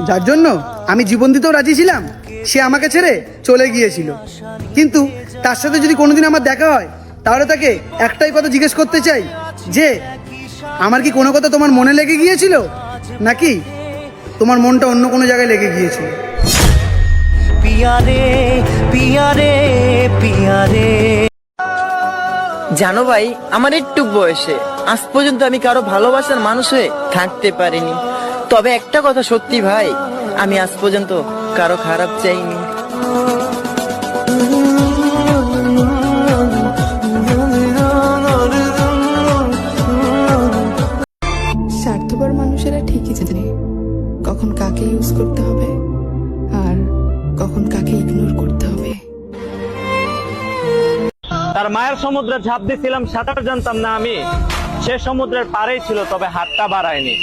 যার জন্য আমি জীবন দিতেও রাজি ছিলাম, সে আমাকে ছেড়ে চলে গিয়েছিল। কিন্তু তার সাথে যদি কোনোদিন আমার দেখা হয়, তাহলে তাকে একটাই কথা জিজ্ঞেস করতে চাই যে আমার কি কোনো কথা তোমার মনে লেগে গিয়েছিল, নাকি তোমার মনটা অন্য কোনো জায়গায় লেগে গিয়েছিল? পিয়ারে পিয়ারে পিয়ারে। জানো ভাই, আমার একটু বয়সে আজ পর্যন্ত আমি কারো ভালোবাসার মানুষ হয়ে থাকতে পারিনি। তবে একটা কথা সত্যি ভাই, আমি আজ পর্যন্ত কারো খারাপ চাইনি। স্বার্থপর মানুষেরা ঠিকই জানে কখন কাকে ইউজ করতে হবে আর কখন কাকে ইগনোর করতে হবে। তার মায়ের সমুদ্রে ঝাঁপ দিয়েছিলাম, সাঁতার জানতাম না আমি। সে সমুদ্রের পাড়েই ছিল, তবে হাতটা বাড়ায়নি।